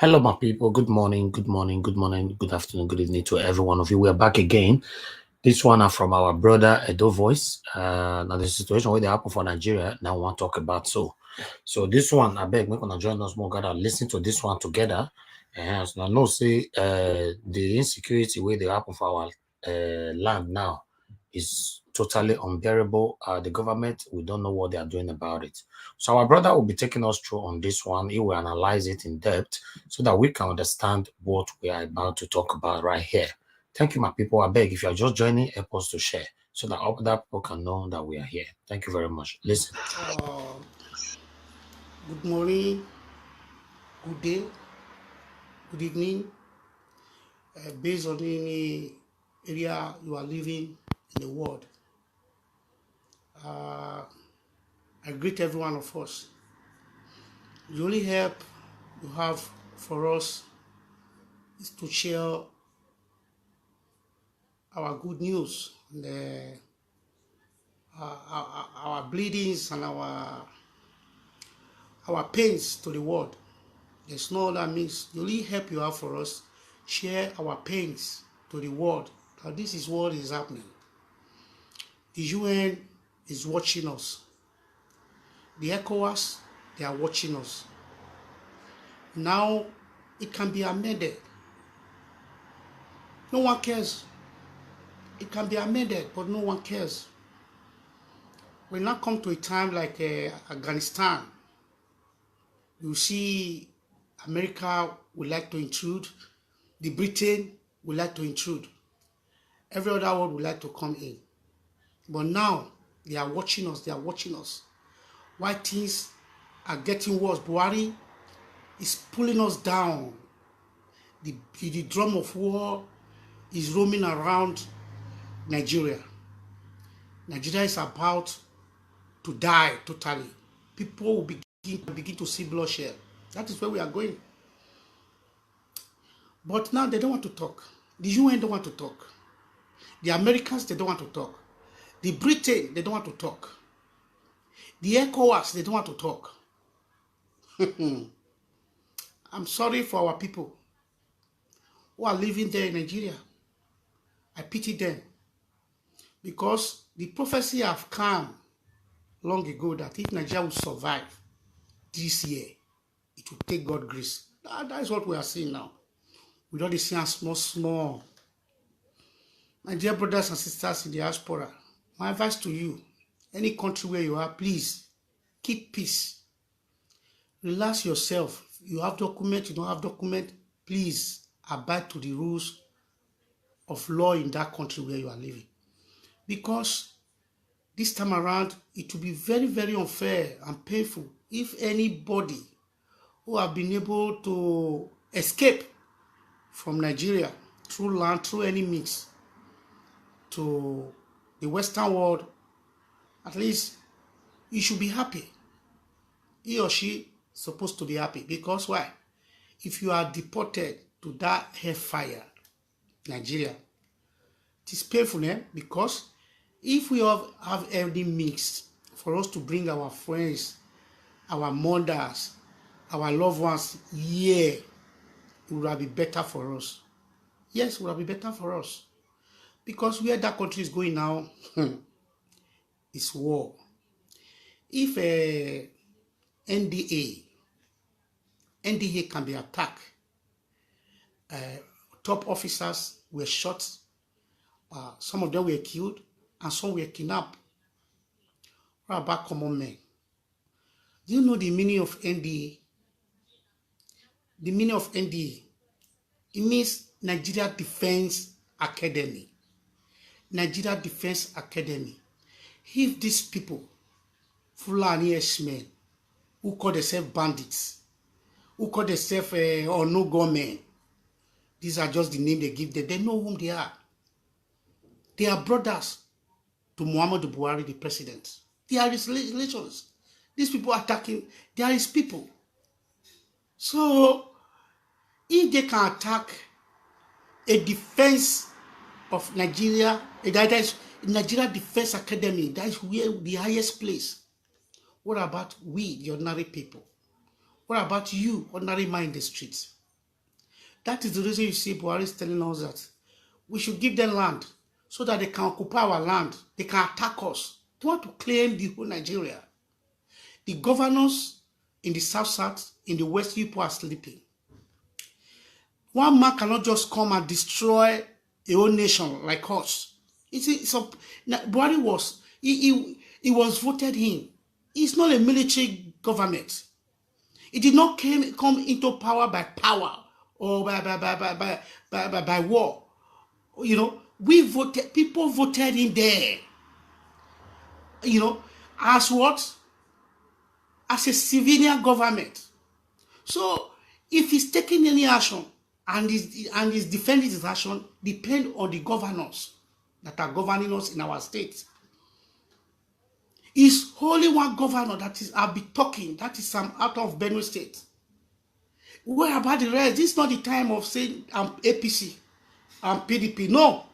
Hello, my people. Good morning, good morning, good morning, good afternoon, good evening to every one of you. We are back again. This one are from our brother Edo Voice. Now the situation where they happen for Nigeria. Now we want to talk about so this one. I beg, make gonna join us more. Gotta listen to this one together. And so now no say the insecurity where they happen for our land now is totally unbearable. The government, we don't know what they are doing about it. So our brother will be taking us through on this one. He will analyze it in depth so that we can understand what we are about to talk about right here. Thank you, my people. I beg, if you are just joining, help us to share so that other people can know that we are here. Thank you very much. Listen. Good morning, good day, good evening. Based on any area you are living in the world, I greet every one of us. The only help you have for us is to share our good news, our bleedings and our pains to the world. There's no other means. The only help you have for us, share our pains to the world. Now this is what is happening. The UN is watching us. The ECOWAS, they are watching us. Now it can be amended. No one cares. It can be amended, but no one cares. We now come to a time like Afghanistan. You see America would like to intrude. The Britain would like to intrude. Every other world would like to come in. But now they are watching us. They are watching us. Why things are getting worse? Buhari is pulling us down. The drum of war is roaming around Nigeria. Nigeria is about to die totally. People will begin to see bloodshed. That is where we are going. But now they don't want to talk. The UN don't want to talk. The Americans, they don't want to talk. The Britain, they don't want to talk. The ECOWAS, they don't want to talk. I'm sorry for our people who are living there in Nigeria. I pity them. Because the prophecy have come long ago that if Nigeria will survive this year, it will take God grace. That is what we are seeing now. We don't see us small. My dear brothers and sisters in the diaspora, my advice to you, any country where you are, please keep peace. Relax yourself. You have document, you don't have document, please abide to the rules of law in that country where you are living. Because this time around, it will be very, very unfair and painful if anybody who have been able to escape from Nigeria through land, through any means, to the Western world, at least he should be happy. He or she is supposed to be happy. Because why? If you are deported to that hellfire, Nigeria, it is painful, because if we have any mix for us to bring our friends, our mothers, our loved ones here, it would have been better for us. Yes, it would have been better for us. Because where that country is going now is war. If NDA can be attacked, top officers were shot, some of them were killed, and some were kidnapped. What about common men? Do you know the meaning of NDA? The meaning of NDA, it means Nigeria Defense Academy. Nigeria Defense Academy. If these people, Fulani herdsmen, who call themselves bandits, who call themselves or no government, these are just the name they give them. They know whom they are. They are brothers to Muhammadu Buhari, the president. They are his relations. These people attacking, they are his people. So, if they can attack a defense of Nigeria, that is Nigeria Defense Academy, that is where the highest place. What about we, the ordinary people? What about you, ordinary man in the streets? That is the reason you see Buhari is telling us that we should give them land so that they can occupy our land. They can attack us. They want to claim the whole Nigeria. The governors in the south, in the west, people are sleeping. One man cannot just come and destroy a whole nation like us. Buhari was, he was voted in. It's not a military government. It did not come into power by power or by war. You know, people voted in there. You know, as what? As a civilian government. So, if he's taking any action and is defending his action, depend on the governors that are governing us in our state. It's only one governor that is, I'll be talking, that is some out of Benue State. Where about the rest? This is not the time of saying I'm APC, I'm PDP. No.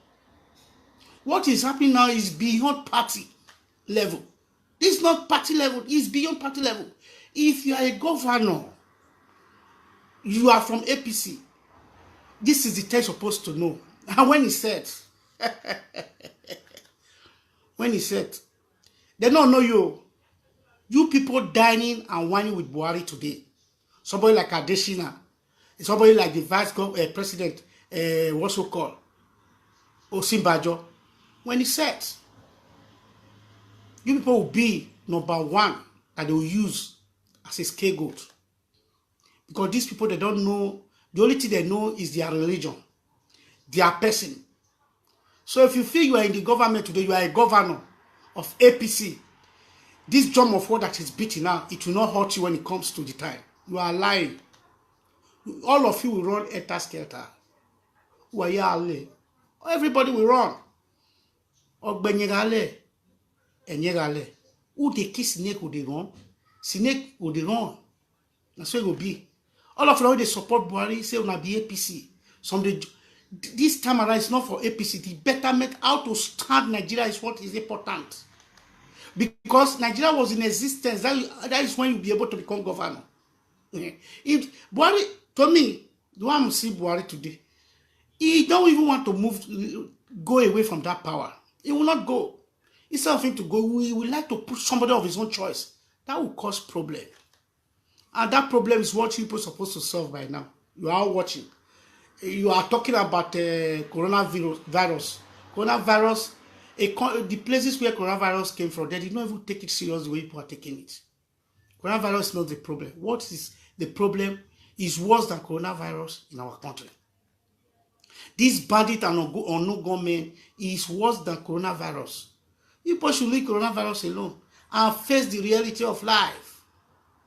What is happening now is beyond party level. This is not party level, it's beyond party level. If you are a governor, you are from APC, this is the thing you're supposed to know. And when he said, they don't know you. You people dining and whining with Buhari today. Somebody like Agitation, somebody like the vice president, what's so called, Osinbajo. When he said, you people will be number one that they will use as a scapegoat. Because these people, they don't know, the only thing they know is their religion, their person. So if you feel you are in the government today, you are a governor of APC, this drum of war that is beating now, it will not hurt you when it comes to the time. You are lying. All of you will run enter-skelter. Everybody will run. Who they kiss snake will they run? Snake will they run? That's where it will be. All of you, they support Buhari, say will not be APC. This time around, it's not for APC. The betterment, how to stand Nigeria is what is important. Because Nigeria was in existence, that is when you'll be able to become governor. If Buhari, to me, the one who see Buhari today, he don't even want to go away from that power. He will not go. Instead of him to go, he would like to put somebody of his own choice. That will cause problem. And that problem is what people are supposed to solve by now. You are watching. You are talking about coronavirus. Coronavirus, the places where coronavirus came from, they did not even take it serious the way people are taking it. Coronavirus is not the problem. What is the problem is worse than coronavirus in our country. This bandit and no government is worse than coronavirus. People should leave coronavirus alone and face the reality of life.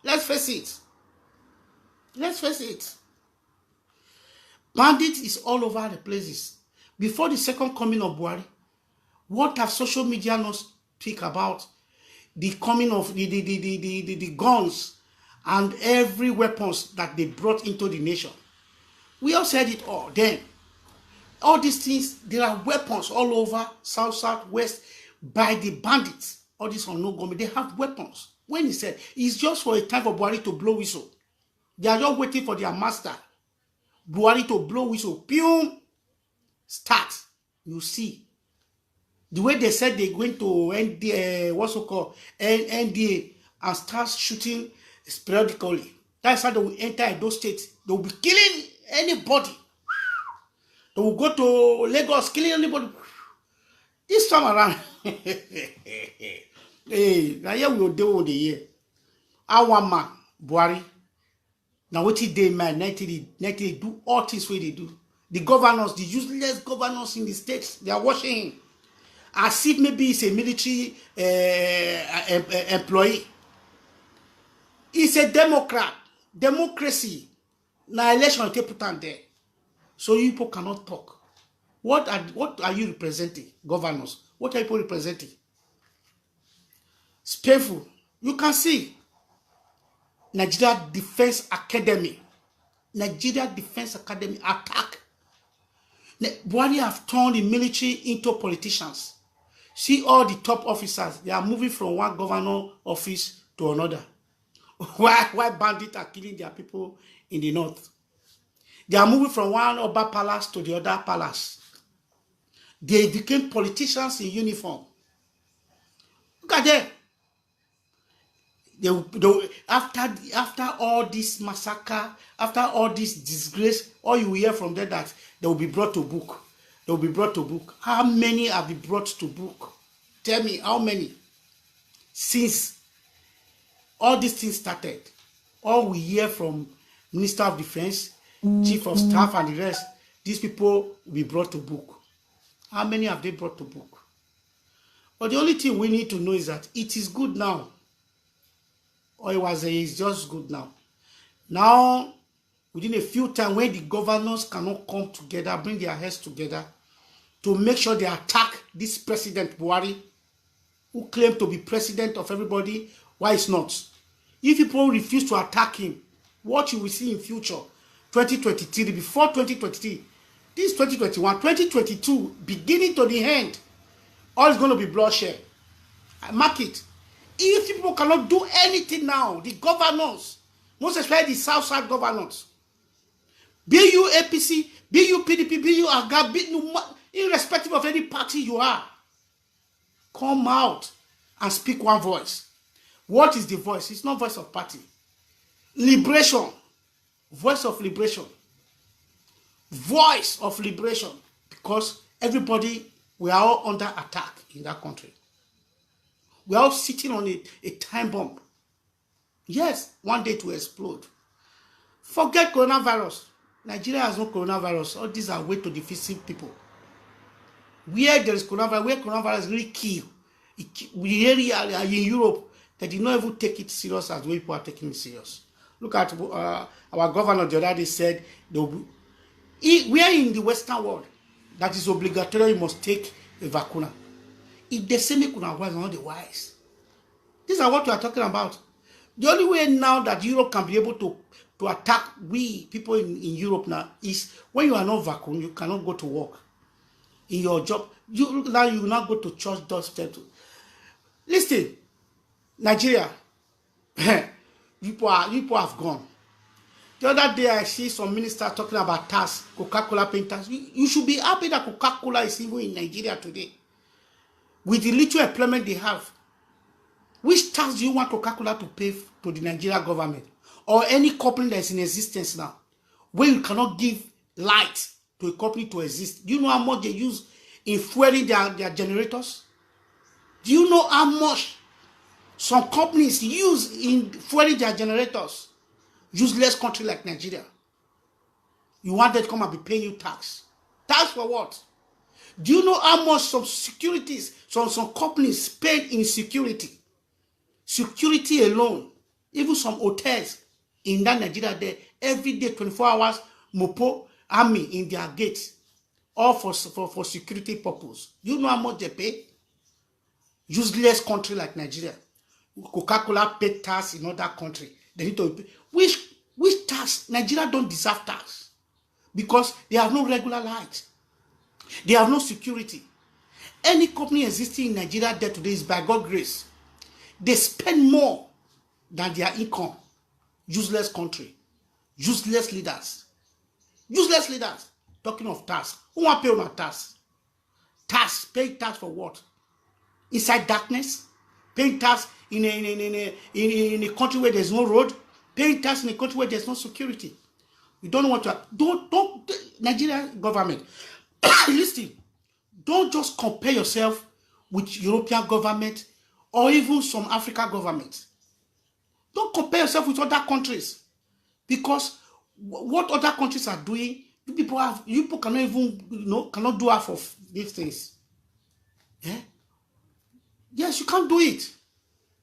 Let's face it. Let's face it. Bandit is all over the places. Before the second coming of Buhari, what have social media not speak about? The coming of the guns and every weapons that they brought into the nation. We all said it all then. All these things, there are weapons all over, south, west, by the bandits. All these unknown government, they have weapons. When he said, it's just for a time for Buhari to blow whistle. They are just waiting for their master, Buhari, to blow whistle. Pew! Start. You see. The way they said they're going to end the, what's it called, NDA, and start shooting sporadically. That's how they will enter those states. They will be killing anybody. They will go to Lagos, killing anybody. This time around, hey, now here we will do the year. Our man, Buhari, now what he did, man, they do all things where they do. The governors, the useless governors in the states, they are watching him. As if maybe he's a military employee. He's a Democrat. Democracy. Now election will put on there. So you people cannot talk. What are you representing, governors? What are you representing? It's painful. You can see Nigeria Defense Academy. Nigeria Defense Academy attack. Buhari have turned the military into politicians. See all the top officers, they are moving from one governor office to another. Why bandits are killing their people in the north? They are moving from one Oba palace to the other palace. They became politicians in uniform. Look at them. After all this massacre, after all this disgrace, all you hear from them that they will be brought to book. They will be brought to book. How many have been brought to book? Tell me, how many? Since all these things started, all we hear from Minister of Defense, Chief of Staff, and the rest, these people will be brought to book. How many have they brought to book? But the only thing we need to know is that it is good now. Or it's just good now. Now, within a few times, when the governors cannot come together, bring their heads together to make sure they attack this President Buhari, who claimed to be president of everybody, why it's not? If people refuse to attack him, what you will see in future, 2023, before 2023, this 2021, 2022, beginning to the end, all is going to be bloodshed. I mark it. If people cannot do anything now, the governors, most especially the South governors, be you APC, be you PDP, be you AGA, irrespective of any party you are, come out and speak one voice. What is the voice? It's not voice of party. Liberation. Voice of liberation. Voice of liberation. Because everybody, we are all under attack in that country. We are all sitting on a time bomb. Yes, one day to explode. Forget coronavirus. Nigeria has no coronavirus. All these are way to defeat people. Where there is coronavirus, where coronavirus really kill, we really are in Europe, they did not even take it serious as way people are taking it serious. Look at our governor the other day said, we are in the Western world, that is obligatory, you must take a vacuna. If they say me couldn't wise, not the wise. These are what we are talking about. The only way now that Europe can be able to attack we people in Europe now is when you are not vaccinated, you cannot go to work. In your job, you will not go to church doorstep. Listen, Nigeria, people have gone. The other day I see some minister talking about tax, Coca-Cola paying tax. You should be happy that Coca-Cola is even in Nigeria today. With the little employment they have, which tax do you want Coca-Cola to pay to the Nigeria government or any company that is in existence now, where you cannot give light to a company to exist? Do you know how much they use in fueling their generators? Do you know how much some companies use in fueling their generators? Useless country like Nigeria. You want them to come and be paying you tax. Tax for what? Do you know how much some securities, some companies spend in security? Security alone. Even some hotels in that Nigeria there, every day, 24 hours, Mopo, army in their gates. All for security purpose. Do you know how much they pay? Useless country like Nigeria. Coca-Cola pay tax in other country. They need to pay. Which tax? Nigeria don't deserve tax. Because they have no regular light. They have no security. Any company existing in Nigeria there today is by God's grace. They spend more than their income. Useless country. Useless leaders. Useless leaders. Talking of tax. Who want to pay on tax? Tax. Pay tax for what? Inside darkness? Paying tax in a country where there's no road? Paying tax in a country where there's no security? You don't want to. Don't Nigerian government. Listen, don't just compare yourself with European government or even some African governments. Don't compare yourself with other countries, because what other countries are doing, you people cannot even cannot do half of these things. Yeah? Yes, you can't do it.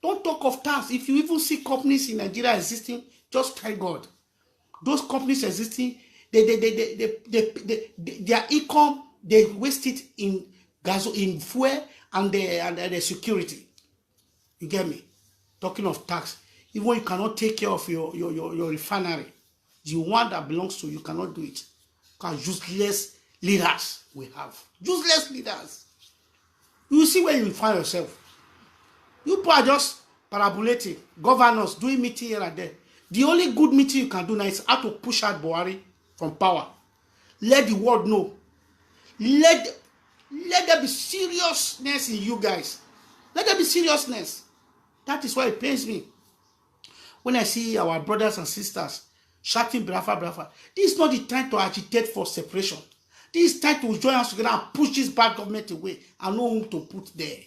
Don't talk of tax. If you even see companies in Nigeria existing, just thank God. Those companies existing, their income, they waste it in gas, in fuel, and the security. You get me? Talking of tax, even when you cannot take care of your refinery, the one that belongs to you cannot do it. Because useless leaders we have. Useless leaders. You see where you find yourself. You people are just parabolating. Governors doing meeting here and there. The only good meeting you can do now is how to push out Buhari from power. Let the world know. Let there be seriousness in you guys. Let there be seriousness. That is why it pains me when I see our brothers and sisters shouting Biafra, Biafra. This is not the time to agitate for separation. This is time to join us together and push this bad government away and know whom to put there.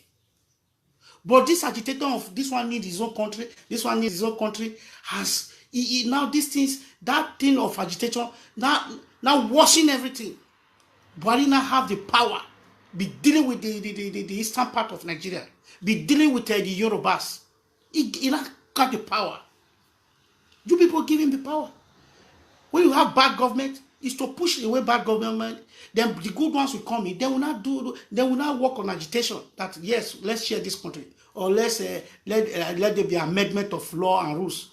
But this agitator of this one needs his own country, this one needs his own country, has now these things, that thing of agitation, now washing everything. Buhari now have the power, be dealing with the eastern part of Nigeria, be dealing with the Yorubas. He now got the power. You people give him the power. When you have bad government, it's to push away bad government. Then the good ones will come in. They will not work on agitation. That yes, let's share this country, or let's let there be amendment of law and rules.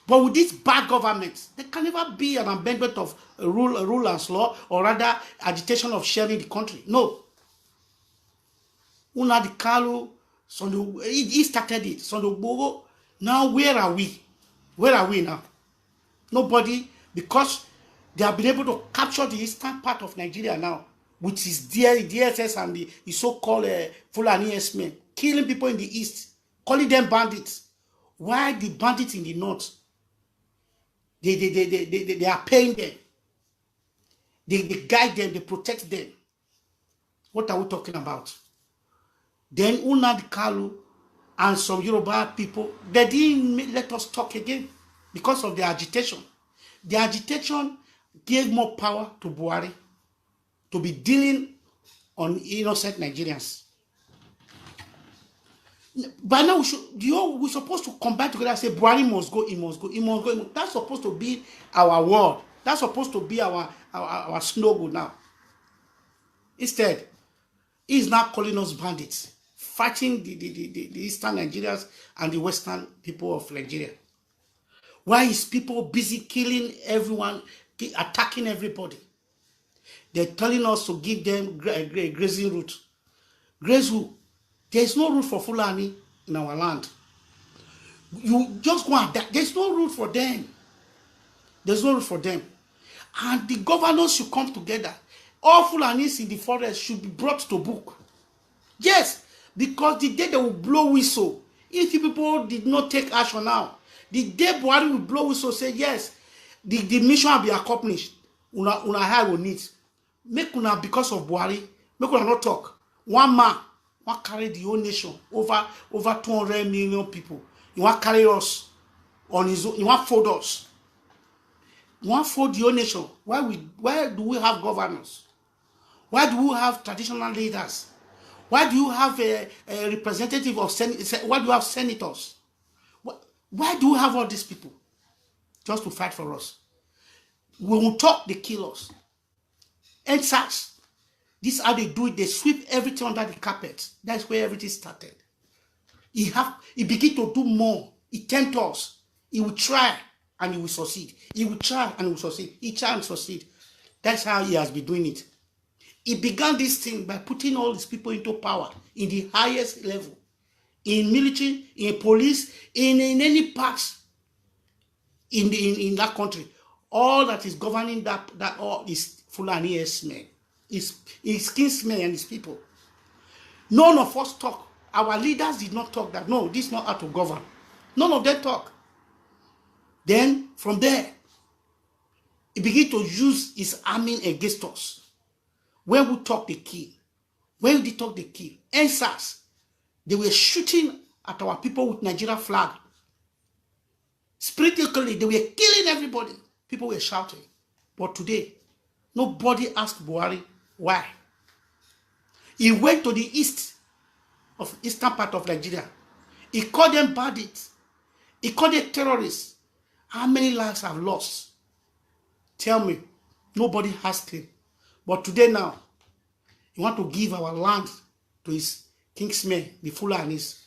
But with this bad government, there can never be an amendment of rule and law, or rather agitation of sharing the country. No. Una di Kalu, he started it. So now where are we? Where are we now? Nobody, because they have been able to capture the eastern part of Nigeria now, which is DSS and the so-called Fulani herdsmen, killing people in the east, calling them bandits. Why the bandits in the north? They are paying them. They guide them, they protect them. What are we talking about? Then Unad Kalu and some Yoruba people, they didn't let us talk again because of the agitation. The agitation gave more power to Buhari to be dealing on innocent Nigerians. By now, we're supposed to combine together and say, Buhari must go, he must go, he must go. That's supposed to be our word. That's supposed to be our slogan now. Instead, he's now calling us bandits, fighting the eastern Nigerians and the western people of Nigeria. Why is people busy killing everyone, attacking everybody? They're telling us to give them grazing route. Graze who? There's no route for Fulani in our land. You just go and die. There's no route for them. There's no route for them. And the governors should come together. All Fulanis in the forest should be brought to book. Yes, because the day they will blow whistle, if you people did not take action now, the day Buhari will blow whistle, say yes, the mission will be accomplished. Una high will need. Make una, because of Buhari, make una not talk. One man want carry the whole nation, over 200 million people. You want carry us on his own. You want fold us. You want fold the whole nation. Why do we have governors? Why do we have traditional leaders? Why do you have a representative of Senate? Why do you have senators? Why do we have all these people? Just to fight for us. When we talk, they kill us. And such. This is how they do it. They sweep everything under the carpet. That's where everything started. He begin to do more. He tempt us. He will try and he will succeed. He will try and he will succeed. He try and succeed. That's how he has been doing it. He began this thing by putting all these people into power in the highest level. In military, in police, in any parts in that country. All that is governing that all is Fulani herdsmen. His kinsmen and his people. None of us talk. Our leaders did not talk that, no, this is not how to govern. None of them talk. Then, from there, he began to use his army against us. When we talk, they kill. When they talk, they kill. NSAS, they were shooting at our people with Nigeria flag. Spiritually, they were killing everybody. People were shouting. But today, nobody asked Buhari why. He went to the eastern part of Nigeria. He called them bandits. He called them terrorists. How many lives have lost? Tell me. Nobody asked him. But today now, he want to give our land to his kingsmen, the Fulanis.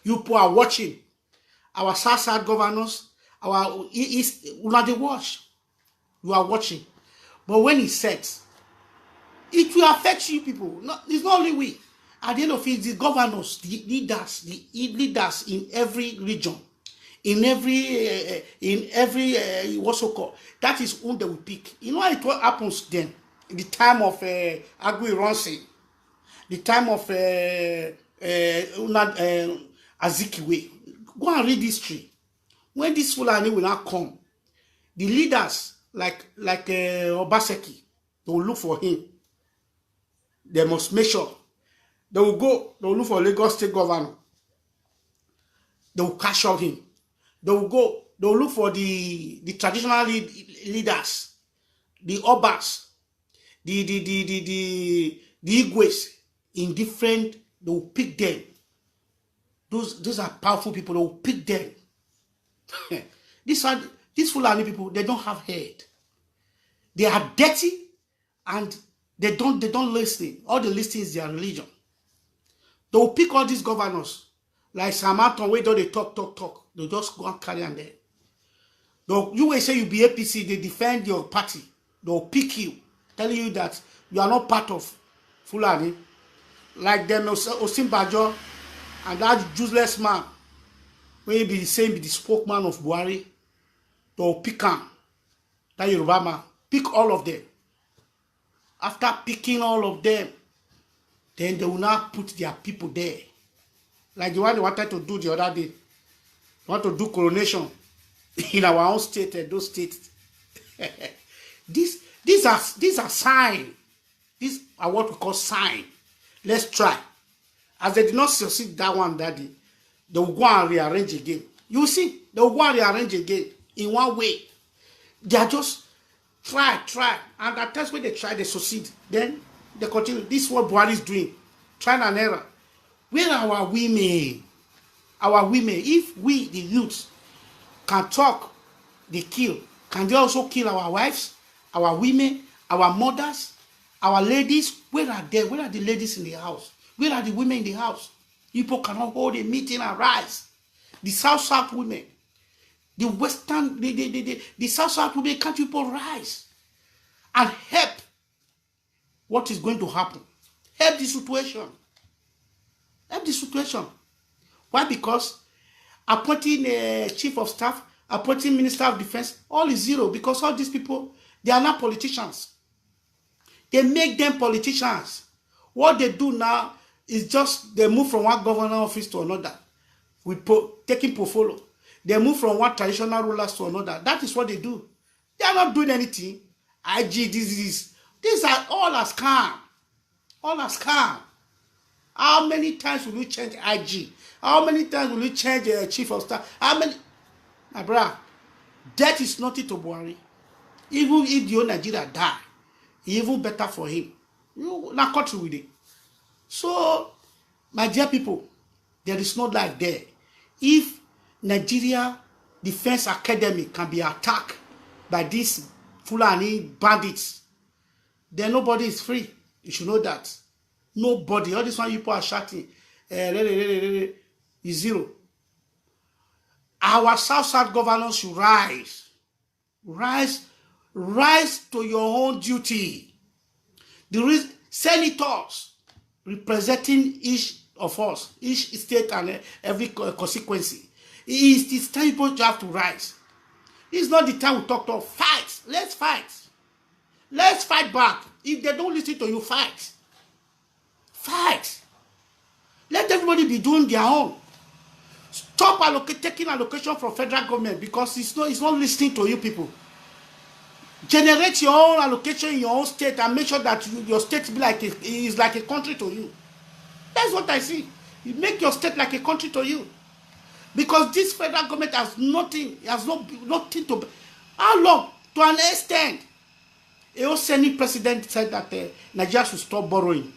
You people are watching. Our South governors, our East, they watch. You are watching. But when he sets, it will affect you people. It's not only we. At the end of it, the governors, the leaders in every region, in every what's so called, that is who they will pick. You know how it what happens then in the time of Agui Ronsi, the time of Azikiwe. Go and read history. When this Fulani will not come, the leaders like Obaseki, they will look for him. They must make sure. They will go, they will look for Lagos State Governor. They will cash out him. They will go, they will look for the traditional leaders, the Obas, the Igwes in different, they will pick them. Those are powerful people, they will pick them. These Fulani people, they don't have head. They are dirty and they don't listen. All they listen is their religion. They will pick all these governors, like Samaton, where they talk. They'll just go and carry on there. You will say you be APC, they defend your party. They'll pick you, telling you that you are not part of Fulani. Like them, Osim Bajo, and that useless man, when you be the same, be the spokesman of Buhari, they'll pick him. That Yoruba man, pick all of them. After picking all of them, then they will now put their people there. Like the one they wanted to do the other day. They want to do coronation in our own state, those states. These are signs. These are what we call sign. Let's try. As they did not succeed that one that day, they will go and rearrange again. You see, they will go and rearrange again in one way. They are just try. And at times when they try, they succeed. Then they continue. This is what Buhari is doing. Trying and error. Where are our women? Our women, if we, the youths, can talk, they kill. Can they also kill our wives, our women, our mothers, our ladies? Where are they? Where are the ladies in the house? Where are the women in the house? People cannot hold a meeting and rise. The South women, the Western, the South women, can't people rise and help what is going to happen? Help the situation. Help the situation. Why? Because appointing a chief of staff, appointing minister of defense, all is zero. Because all these people, they are not politicians. They make them politicians. What they do now is just they move from one governor office to another with taking portfolio. They move from one traditional rulers to another. That is what they do. They are not doing anything. IG, these are all a scam. All a scam. How many times will you change IG? How many times will you change chief of staff? How many? My brother, that is nothing to Buhari. Even if the whole Nigeria die, even better for him. You not country with it. So, my dear people, there is no life there. If Nigeria Defense Academy can be attacked by these Fulani bandits, then nobody is free. You should know that. Nobody. All this one people are shouting, is zero. Our South governors should rise. Rise to your own duty. The senators representing each of us, each state and every consequence. It's time people have to rise. It's not the time we talk to fight. Let's fight. Let's fight back. If they don't listen to you, fight. Fight. Let everybody be doing their own. Stop taking allocation from federal government because it's not listening to you people. Generate your own allocation in your own state and make sure that your state is like a country to you. That's what I see. You make your state like a country to you. Because this federal government has nothing to... How long? To an extent. A whole Senate president said that Nigeria should stop borrowing.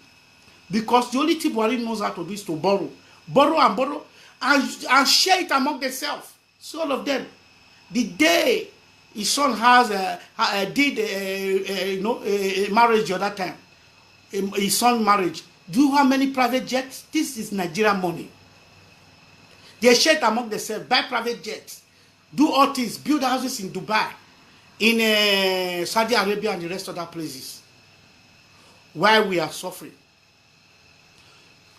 Because the only thing Buhari knows how to do is to borrow. Borrow and share it among themselves. So all of them. The day his son did a marriage the other time, his son marriage, do you know how many private jets? This is Nigerian money. They share it among themselves, buy private jets, do all things, build houses in Dubai, in Saudi Arabia and the rest of the places. While we are suffering.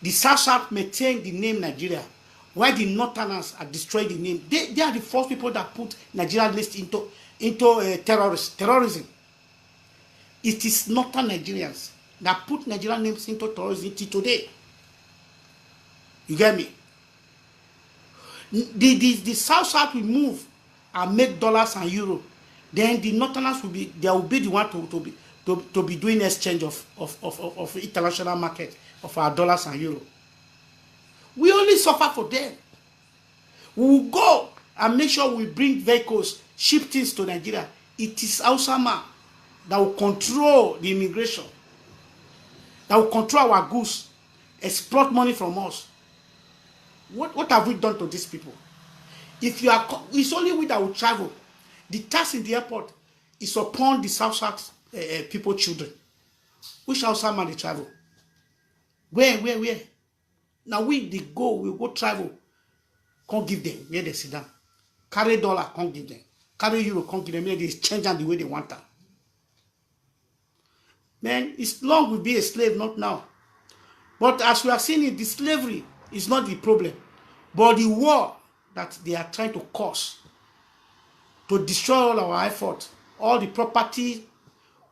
The South maintain the name Nigeria. Why the Northerners are destroying the name? They are the first people that put Nigerian list into terrorism. It is Northern Nigerians that put Nigerian names into terrorism till today. You get me? The South will move and make dollars and euro. Then the Northerners will be the one to be doing exchange of international market of our dollars and euro. We only suffer for them. We will go and make sure we bring vehicles, ship things to Nigeria. It is Ausama that will control the immigration, that will control our goods, exploit money from us. What have we done to these people? If you are, it's only we that will travel. The tax in the airport is upon the South people, children. Which Ausama they travel? Where? Now we go travel. Can't give them where they sit down. Carry dollar, can't give them. Carry euro, can't give them. They change them the way they want them. Man, it's long we'll be a slave, not now. But as we are seeing it, the slavery is not the problem. But the war that they are trying to cause to destroy all our effort, all the property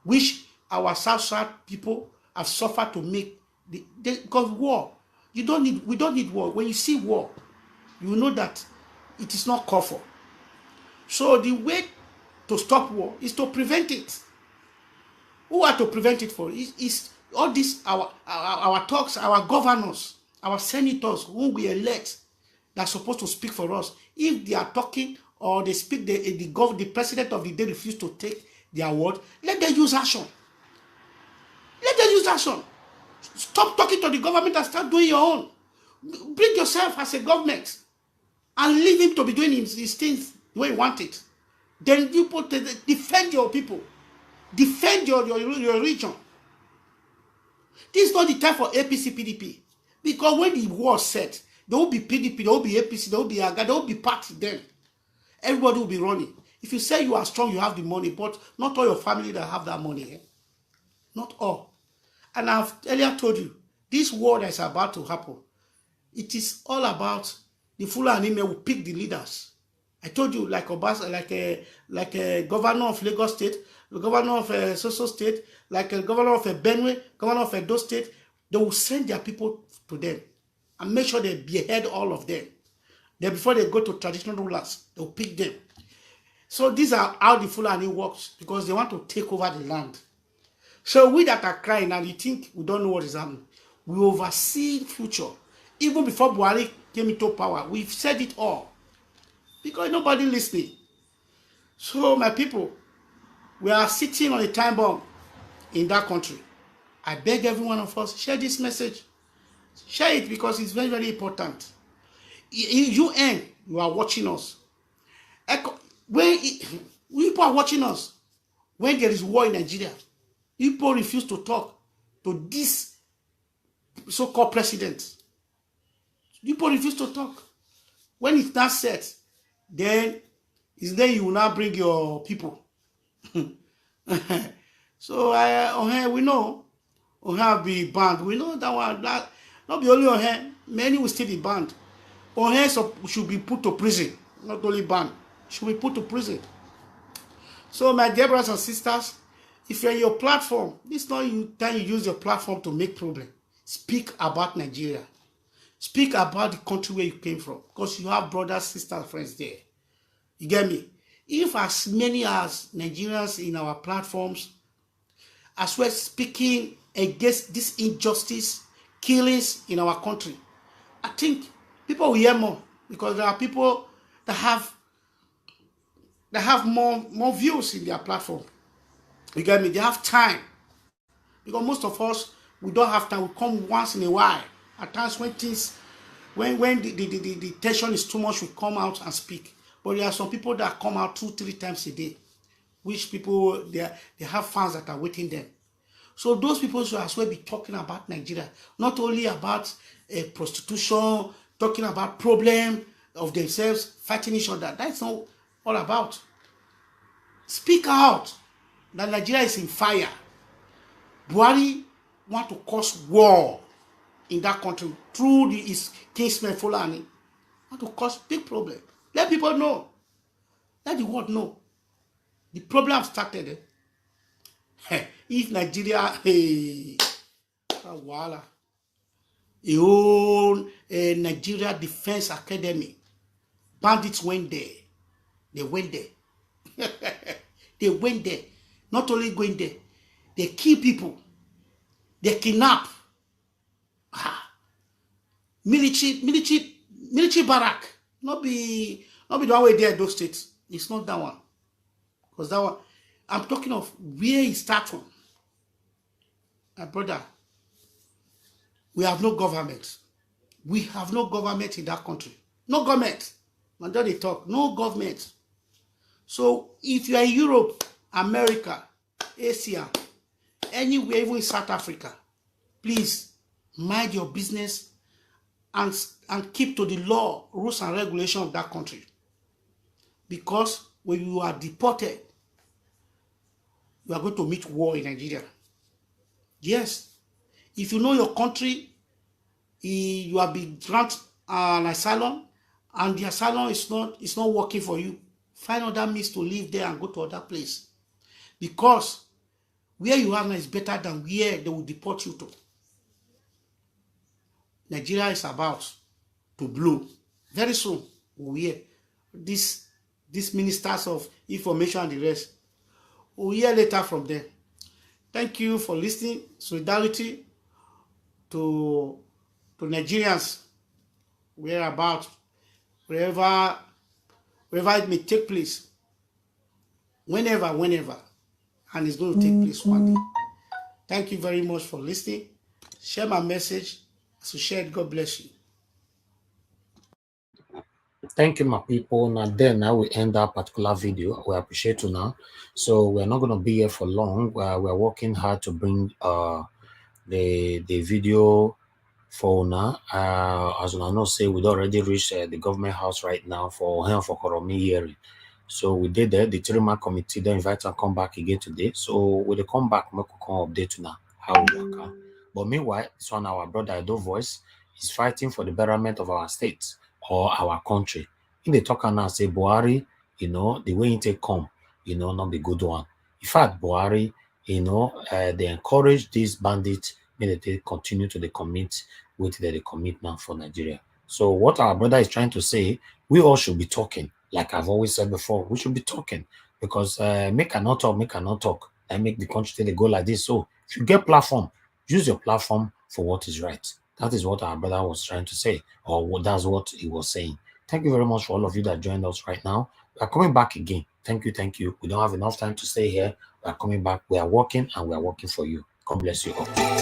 which our South people have suffered to make. Because war, we don't need war. When you see war, you know that it is not called for. So the way to stop war is to prevent it. Who are to prevent it for? Is all this our talks, our governors, our senators who we elect that are supposed to speak for us. If they are talking or they speak, the president of the day refuse to take their word, let them use action. Let them use action. Stop talking to the government and start doing your own. Bring yourself as a government and leave him to be doing his things the way you want it. Then you defend your people. Defend your region. This is not the time for APC, PDP. Because when the war set, there will be PDP, there will be APC, there will be AGA, there will be party then. Everybody will be running. If you say you are strong, you have the money, but not all your family that have that money. Eh? Not all. And I've earlier told you, this war that is about to happen, it is all about the Fulani will pick the leaders. I told you, like a governor of Lagos State, the governor of Soso State, like a governor of Benue, governor of Edo State, they will send their people to them and make sure they behead all of them. Then before they go to traditional rulers, they will pick them. So these are how the Fulani works, because they want to take over the land. So we that are crying and you think we don't know what is happening, we oversee future. Even before Buhari came into power, we've said it all. Because nobody listening. So my people, we are sitting on a time bomb in that country. I beg every one of us, share this message. Share it because it's very, very important. UN, you are watching us. When people are watching us, when there is war in Nigeria, people refuse to talk to this so-called president. People refuse to talk. When it's not set, then it's then you will now bring your people. So we know Ohe be banned. We know that one. That not be only Ohe, many will still be banned. Ohe should be put to prison, not only banned. Should be put to prison. So my dear brothers and sisters, if you're in your platform, this is not you time you use your platform to make problem. Speak about Nigeria. Speak about the country where you came from, because you have brothers, sisters, friends there. You get me? If as many as Nigerians in our platforms, as we're speaking against this injustice, killings in our country, I think people will hear more, because there are people that have more views in their platform. You get me? They have time. Because most of us, we don't have time. We come once in a while. At times when the tension is too much, we come out and speak. But there are some people that come out 2-3 times a day, which people, they have fans that are waiting them. So those people should as well be talking about Nigeria, not only about prostitution, talking about problem of themselves, fighting each other. That's not all about. Speak out that Nigeria is in fire. Buhari want to cause war in that country through his kinsmen Fulani. How to cause big problem. Let people know. Let the world know. The problem started. If Nigeria, hey, voila, a whole Nigeria Defense Academy, bandits went there. They went there. They went there. Not only going there, they kill people. They kidnap. Military barrack. Not be the one way there in those states. It's not that one. Because that one, I'm talking of where it starts from. My brother, we have no government. We have no government in that country. No government. And then they talk, no government. So if you are in Europe, America, Asia, anywhere, even in South Africa, please mind your business and keep to the law, rules and regulations of that country. Because when you are deported, you are going to meet war in Nigeria. Yes. If you know your country, you have been granted an asylum, and the asylum is not working for you, find other means to live there and go to other place. Because where you are now is better than where they will deport you to. Nigeria is about to blow. Very soon, we'll hear these ministers of information and the rest. We'll hear later from them. Thank you for listening. Solidarity to Nigerians, wherever it may take place, whenever, and it's going to take place one day. Thank you very much for listening. Share my message. As you shared, God bless you. Thank you, my people. Now then, I will end that particular video. We appreciate you now. So we're not going to be here for long. We're working hard to bring the video for now. As you know, say we'd already reached the government house right now for Koromi hearing. So we did that. The 3-man committee they invite and come back again today. So when they come back, we can update now how we work. But meanwhile, this one our brother Edo Voice is fighting for the betterment of our state or our country. In the talk now say Buhari, the way he take come, not the good one. In fact, Buhari, they encourage these bandits may they continue to commit with the commitment for Nigeria. So what our brother is trying to say, we all should be talking. Like I've always said before, we should be talking because make cannot talk, and make the country they go like this. So if you get platform, use your platform for what is right. That is what our brother was trying to say, or that's what he was saying. Thank you very much for all of you that joined us right now. We are coming back again. Thank you. We don't have enough time to stay here. We are coming back. We are working and we are working for you. God bless you all.